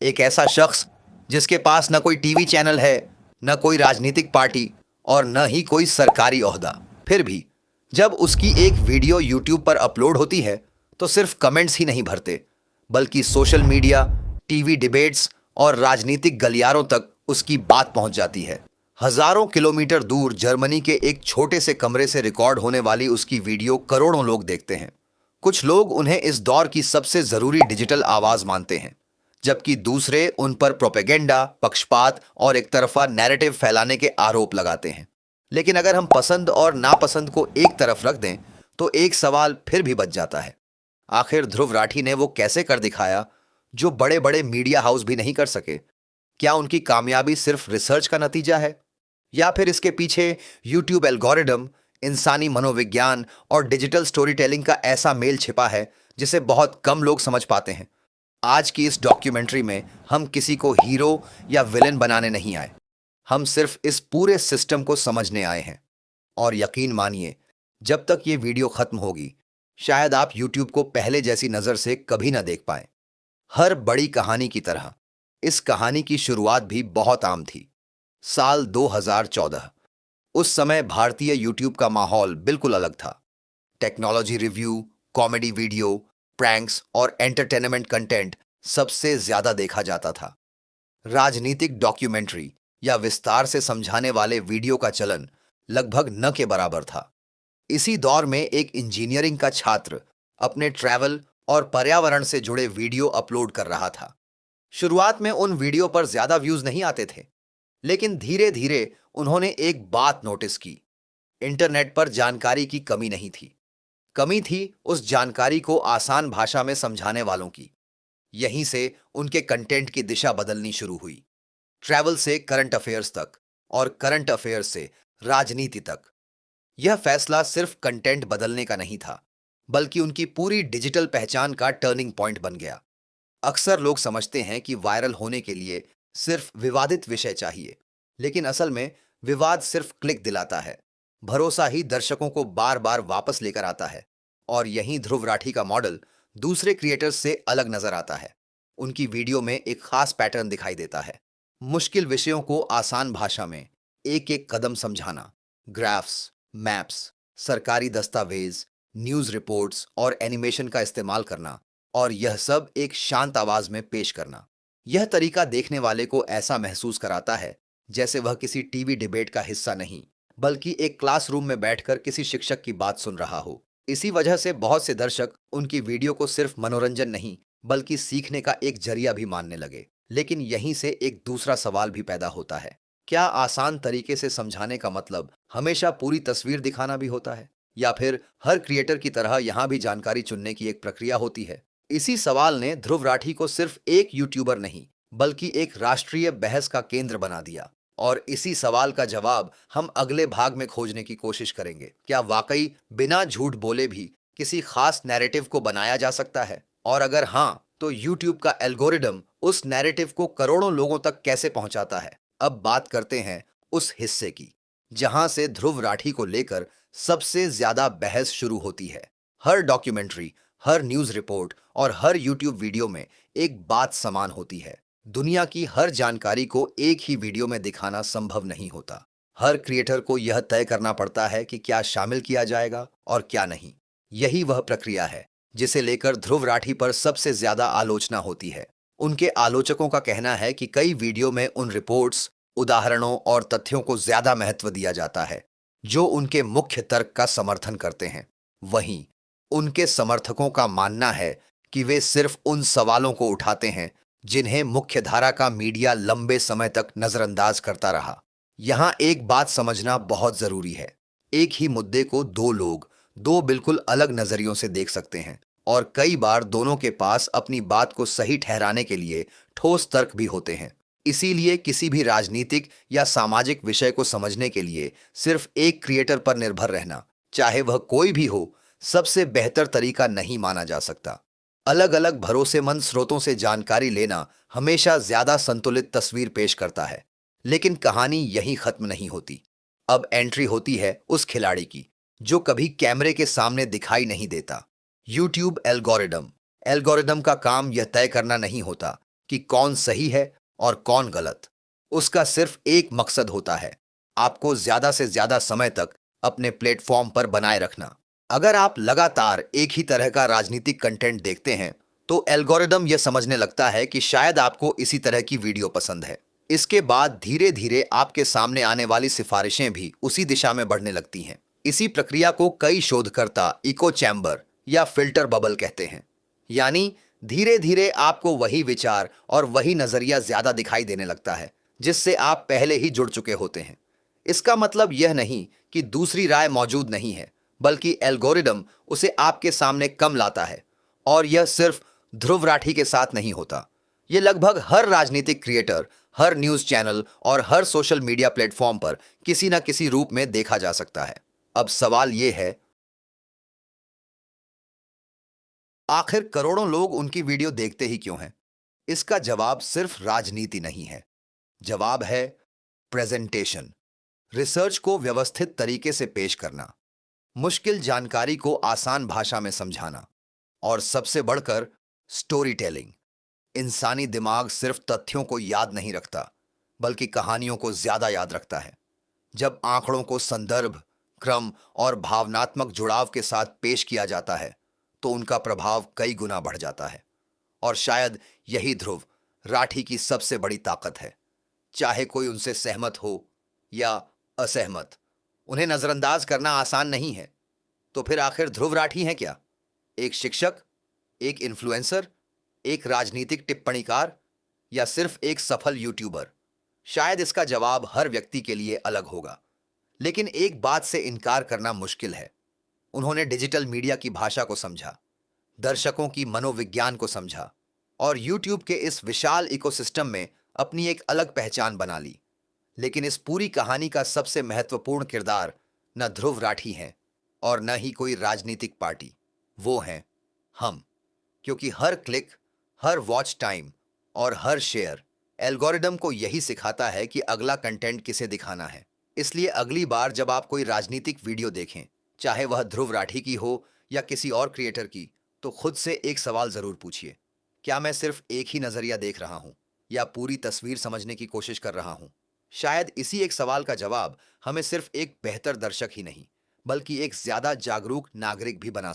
एक ऐसा शख्स जिसके पास न कोई टीवी चैनल है, न कोई राजनीतिक पार्टी और न ही कोई सरकारी ओहदा। फिर भी जब उसकी एक वीडियो यूट्यूब पर अपलोड होती है तो सिर्फ कमेंट्स ही नहीं भरते, बल्कि सोशल मीडिया, टीवी डिबेट्स और राजनीतिक गलियारों तक उसकी बात पहुंच जाती है। हजारों किलोमीटर दूर जर्मनी के एक छोटे से कमरे से रिकॉर्ड होने वाली उसकी वीडियो करोड़ों लोग देखते हैं। कुछ लोग उन्हें इस दौर की सबसे जरूरी डिजिटल आवाज मानते हैं, जबकि दूसरे उन पर प्रोपेगेंडा, पक्षपात और एक तरफा नैरेटिव फैलाने के आरोप लगाते हैं। लेकिन अगर हम पसंद और नापसंद को एक तरफ रख दें तो एक सवाल फिर भी बच जाता है। आखिर ध्रुव राठी ने वो कैसे कर दिखाया जो बड़े बड़े मीडिया हाउस भी नहीं कर सके? क्या उनकी कामयाबी सिर्फ रिसर्च का नतीजा है, या फिर इसके पीछे यूट्यूब एल्गोरिदम, इंसानी मनोविज्ञान और डिजिटल स्टोरी टेलिंग का ऐसा मेल छिपा है जिसे बहुत कम लोग समझ पाते हैं? आज की इस डॉक्यूमेंट्री में हम किसी को हीरो या विलेन बनाने नहीं आए, हम सिर्फ इस पूरे सिस्टम को समझने आए हैं। और यकीन मानिए, जब तक ये वीडियो खत्म होगी शायद आप YouTube को पहले जैसी नजर से कभी ना देख पाए। हर बड़ी कहानी की तरह इस कहानी की शुरुआत भी बहुत आम थी। साल 2014। उस समय भारतीय यूट्यूब का माहौल बिल्कुल अलग था। Technology review, comedy video, pranks और एंटरटेनमेंट कंटेंट सबसे ज्यादा देखा जाता था। राजनीतिक डॉक्यूमेंट्री या विस्तार से समझाने वाले वीडियो का चलन लगभग न के बराबर था। इसी दौर में एक इंजीनियरिंग का छात्र अपने ट्रैवल और पर्यावरण से जुड़े वीडियो अपलोड कर रहा था। शुरुआत में उन वीडियो पर ज्यादा व्यूज नहीं आते थे, लेकिन धीरे धीरे उन्होंने एक बात नोटिस की। इंटरनेट पर जानकारी की कमी नहीं थी, कमी थी उस जानकारी को आसान भाषा में समझाने वालों की। यहीं से उनके कंटेंट की दिशा बदलनी शुरू हुई। ट्रैवल से करंट अफेयर्स तक और करंट अफेयर्स से राजनीति तक। यह फैसला सिर्फ कंटेंट बदलने का नहीं था, बल्कि उनकी पूरी डिजिटल पहचान का टर्निंग पॉइंट बन गया। अक्सर लोग समझते हैं कि वायरल होने के लिए सिर्फ विवादित विषय चाहिए, लेकिन असल में विवाद सिर्फ क्लिक दिलाता है, भरोसा ही दर्शकों को बार बार वापस लेकर आता है। और यहीं ध्रुव राठी का मॉडल दूसरे क्रिएटर्स से अलग नजर आता है। उनकी वीडियो में एक खास पैटर्न दिखाई देता है। मुश्किल विषयों को आसान भाषा में एक एक कदम समझाना, ग्राफ्स, मैप्स, सरकारी दस्तावेज, न्यूज रिपोर्ट्स और एनिमेशन का इस्तेमाल करना, और यह सब एक शांत आवाज में पेश करना। यह तरीका देखने वाले को ऐसा महसूस कराता है जैसे वह किसी टीवी डिबेट का हिस्सा नहीं, बल्कि एक क्लासरूम में बैठकर किसी शिक्षक की बात सुन रहा हो। इसी वजह से बहुत से दर्शक उनकी वीडियो को सिर्फ मनोरंजन नहीं, बल्कि सीखने का एक जरिया भी मानने लगे। लेकिन यहीं से एक दूसरा सवाल भी पैदा होता है। क्या आसान तरीके से समझाने का मतलब हमेशा पूरी तस्वीर दिखाना भी होता है, या फिर हर क्रिएटर की तरह यहां भी जानकारी चुनने की एक प्रक्रिया होती है? इसी सवाल ने ध्रुव राठी को सिर्फ एक यूट्यूबर नहीं, बल्कि एक राष्ट्रीय बहस का केंद्र बना दिया। और इसी सवाल का जवाब हम अगले भाग में खोजने की कोशिश करेंगे। क्या वाकई बिना झूठ बोले भी किसी खास नैरेटिव को बनाया जा सकता है? और अगर हां, तो यूट्यूब का एल्गोरिदम उस नैरेटिव को करोड़ों लोगों तक कैसे पहुंचाता है? अब बात करते हैं उस हिस्से की जहां से ध्रुव राठी को लेकर सबसे ज्यादा बहस शुरू होती है। हर डॉक्यूमेंट्री, हर न्यूज रिपोर्ट और हर यूट्यूब वीडियो में एक बात समान होती है। दुनिया की हर जानकारी को एक ही वीडियो में दिखाना संभव नहीं होता। हर क्रिएटर को यह तय करना पड़ता है कि क्या शामिल किया जाएगा और क्या नहीं। यही वह प्रक्रिया है जिसे लेकर ध्रुव राठी पर सबसे ज्यादा आलोचना होती है। उनके आलोचकों का कहना है कि कई वीडियो में उन रिपोर्ट्स, उदाहरणों और तथ्यों को ज्यादा महत्व दिया जाता है जो उनके मुख्य तर्क का समर्थन करते हैं। वहीं उनके समर्थकों का मानना है कि वे सिर्फ उन सवालों को उठाते हैं जिन्हें मुख्यधारा का मीडिया लंबे समय तक नजरअंदाज करता रहा। यहां एक बात समझना बहुत जरूरी है। एक ही मुद्दे को दो लोग दो बिल्कुल अलग नजरियों से देख सकते हैं, और कई बार दोनों के पास अपनी बात को सही ठहराने के लिए ठोस तर्क भी होते हैं। इसीलिए किसी भी राजनीतिक या सामाजिक विषय को समझने के लिए सिर्फ एक क्रिएटर पर निर्भर रहना, चाहे वह कोई भी हो, सबसे बेहतर तरीका नहीं माना जा सकता। अलग अलग भरोसेमंद स्रोतों से जानकारी लेना हमेशा ज्यादा संतुलित तस्वीर पेश करता है। लेकिन कहानी यहीं खत्म नहीं होती। अब एंट्री होती है उस खिलाड़ी की जो कभी कैमरे के सामने दिखाई नहीं देता। YouTube algorithm. एल्गोरिदम का काम यह तय करना नहीं होता कि कौन सही है और कौन गलत। उसका सिर्फ एक मकसद होता है, आपको ज्यादा से ज्यादा समय तक अपने प्लेटफॉर्म पर बनाए रखना। अगर आप लगातार एक ही तरह का राजनीतिक कंटेंट देखते हैं तो एल्गोरिदम यह समझने लगता है कि शायद आपको इसी तरह की वीडियो पसंद है। इसके बाद धीरे धीरे आपके सामने आने वाली सिफारिशें भी उसी दिशा में बढ़ने लगती हैं। इसी प्रक्रिया को कई शोधकर्ता इको चैम्बर या फिल्टर बबल कहते हैं। यानी धीरे धीरे आपको वही विचार और वही नजरिया ज्यादा दिखाई देने लगता है जिससे आप पहले ही जुड़ चुके होते हैं। इसका मतलब यह नहीं कि दूसरी राय मौजूद नहीं है, बल्कि एल्गोरिदम उसे आपके सामने कम लाता है। और यह सिर्फ ध्रुव राठी के साथ नहीं होता, यह लगभग हर राजनीतिक क्रिएटर, हर न्यूज चैनल और हर सोशल मीडिया प्लेटफॉर्म पर किसी न किसी रूप में देखा जा सकता है। अब सवाल यह है, आखिर करोड़ों लोग उनकी वीडियो देखते ही क्यों हैं? इसका जवाब सिर्फ राजनीति नहीं है। जवाब है प्रेजेंटेशन। रिसर्च को व्यवस्थित तरीके से पेश करना, मुश्किल जानकारी को आसान भाषा में समझाना, और सबसे बढ़कर स्टोरी टेलिंग। इंसानी दिमाग सिर्फ तथ्यों को याद नहीं रखता, बल्कि कहानियों को ज्यादा याद रखता है। जब आंकड़ों को संदर्भ, क्रम और भावनात्मक जुड़ाव के साथ पेश किया जाता है तो उनका प्रभाव कई गुना बढ़ जाता है। और शायद यही ध्रुव राठी की सबसे बड़ी ताकत है। चाहे कोई उनसे सहमत हो या असहमत, उन्हें नजरअंदाज करना आसान नहीं है। तो फिर आखिर ध्रुव राठी हैं क्या? एक शिक्षक, एक इन्फ्लुएंसर, एक राजनीतिक टिप्पणीकार, या सिर्फ एक सफल यूट्यूबर? शायद इसका जवाब हर व्यक्ति के लिए अलग होगा। लेकिन एक बात से इनकार करना मुश्किल है, उन्होंने डिजिटल मीडिया की भाषा को समझा, दर्शकों की मनोविज्ञान को समझा, और यूट्यूब के इस विशाल इकोसिस्टम में अपनी एक अलग पहचान बना ली। लेकिन इस पूरी कहानी का सबसे महत्वपूर्ण किरदार न ध्रुव राठी हैं और न ही कोई राजनीतिक पार्टी, वो हैं हम। क्योंकि हर क्लिक, हर वॉच टाइम और हर शेयर एल्गोरिदम को यही सिखाता है कि अगला कंटेंट किसे दिखाना है। इसलिए अगली बार जब आप कोई राजनीतिक वीडियो देखें, चाहे वह ध्रुव राठी की हो या किसी और क्रिएटर की, तो खुद से एक सवाल जरूर पूछिए, क्या मैं सिर्फ एक ही नजरिया देख रहा हूं या पूरी तस्वीर समझने की कोशिश कर रहा हूं? शायद इसी एक सवाल का जवाब हमें सिर्फ एक बेहतर दर्शक ही नहीं, बल्कि एक ज्यादा जागरूक नागरिक भी बना